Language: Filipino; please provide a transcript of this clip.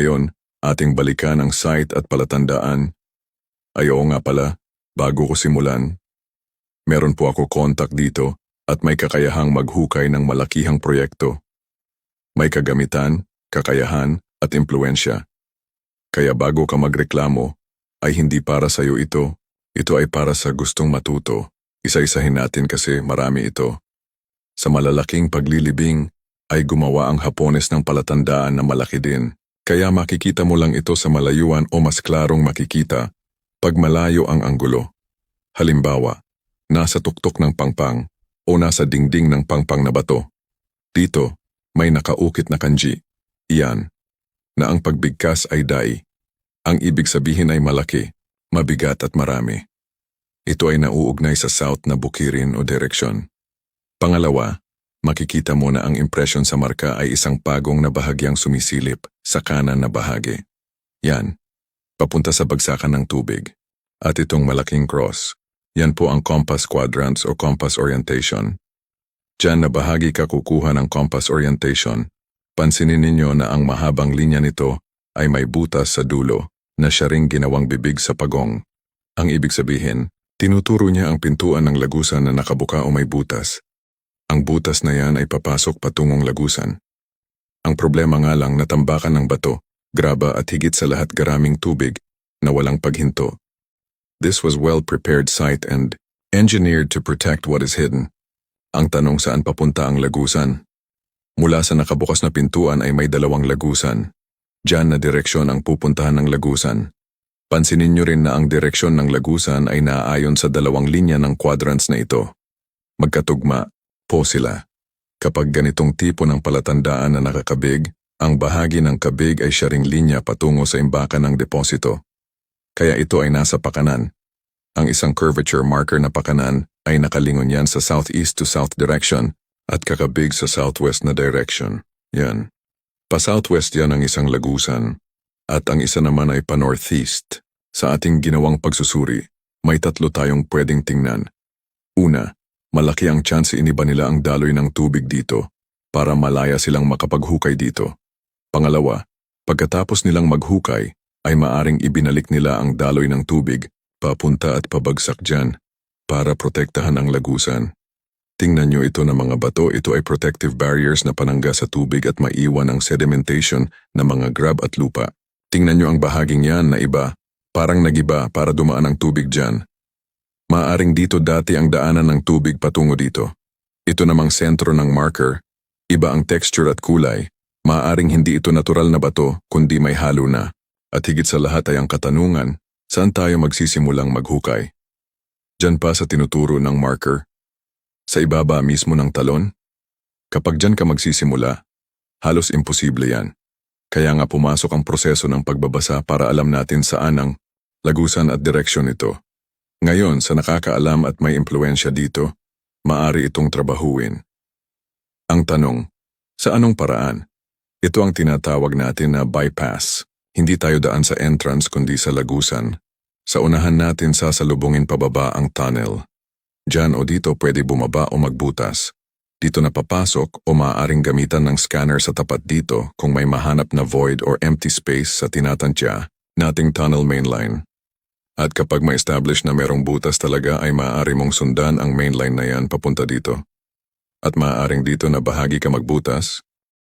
Ngayon, ating balikan ang site at palatandaan. Ay oo nga pala, bago ko simulan, meron po ako contact dito at may kakayahang maghukay ng malakihang proyekto. May kagamitan, kakayahan at impluensya. Kaya bago ka magreklamo, ay hindi para sa iyo ito. Ito ay para sa gustong matuto. Isa-isahin natin kasi marami ito. Sa malalaking paglilibing, ay gumawa ang Hapones ng palatandaan na malaki din. Kaya makikita mo lang ito sa malayuan o mas klarong makikita pag malayo ang anggulo. Halimbawa, nasa tuktok ng pangpang o nasa dingding ng pangpang na bato. Dito, may nakaukit na kanji. Iyan, na ang pagbigkas ay dai. Ang ibig sabihin ay malaki, mabigat at marami. Ito ay nauugnay sa south na bukirin o direksyon. Pangalawa, makikita mo na ang impresyon sa marka ay isang pagong na bahagyang sumisilip sa kanan na bahagi. Yan, papunta sa bagsakan ng tubig. At itong malaking cross, yan po ang compass quadrants o compass orientation. Diyan na bahagi ka kukuha ng compass orientation. Pansinin ninyo na ang mahabang linya nito ay may butas sa dulo na siya ring ginawang bibig sa pagong. Ang ibig sabihin, tinuturo niya ang pintuan ng lagusan na nakabuka o may butas. Ang butas na yan ay papasok patungong lagusan. Ang problema nga lang natambakan ng bato, graba at higit sa lahat garaming tubig na walang paghinto. This was well-prepared site and engineered to protect what is hidden. Ang tanong saan papunta ang lagusan? Mula sa nakabukas na pintuan ay may dalawang lagusan. Diyan na direksyon ang pupuntahan ng lagusan. Pansinin nyo rin na ang direksyon ng lagusan ay naaayon sa dalawang linya ng quadrants na ito. Magkatugma po sila. Kapag ganitong tipo ng palatandaan na nakakabig, ang bahagi ng kabig ay siya ring linya patungo sa imbakan ng deposito. Kaya ito ay nasa pakanan. Ang isang curvature marker na pakanan ay nakalingon yan sa southeast to south direction at kakabig sa southwest na direction. Yan. Pa-southwest yan ang isang lagusan at ang isa naman ay pa-northeast. Sa ating ginawang pagsusuri, may tatlo tayong pwedeng tingnan. Una, malaki ang chance iniba nila ang daloy ng tubig dito para malaya silang makapaghukay dito. Pangalawa, pagkatapos nilang maghukay, ay maaring ibinalik nila ang daloy ng tubig papunta at pabagsak dyan para protektahan ang lagusan. Tingnan nyo ito na mga bato, ito ay protective barriers na panangga sa tubig at maiwan ang sedimentation na mga grab at lupa. Tingnan nyo ang bahaging yan na iba, parang nagiba para dumaan ang tubig dyan. Maaring dito dati ang daanan ng tubig patungo dito. Ito namang sentro ng marker, iba ang texture at kulay. Maaring hindi ito natural na bato kundi may halo na. At higit sa lahat ay ang katanungan, saan tayo magsisimulang maghukay? Diyan pa sa tinuturo ng marker? Sa ibaba mismo ng talon? Kapag diyan ka magsisimula, halos imposible yan. Kaya nga pumasok ang proseso ng pagbabasa para alam natin saan ang lagusan at direksyon ito. Ngayon, sa nakakaalam at may impluensya dito, maari itong trabahuin. Ang tanong, sa anong paraan? Ito ang tinatawag natin na bypass. Hindi tayo daan sa entrance kundi sa lagusan. Sa unahan natin sasalubungin pababa ang tunnel. Diyan o dito pwede bumaba o magbutas. Dito na papasok o maaaring gamitan ng scanner sa tapat dito kung may mahanap na void or empty space sa tinatantya nating tunnel mainline. At kapag ma-establish na merong butas talaga ay maaari mong sundan ang mainline na yan papunta dito. At maaaring dito na bahagi ka magbutas,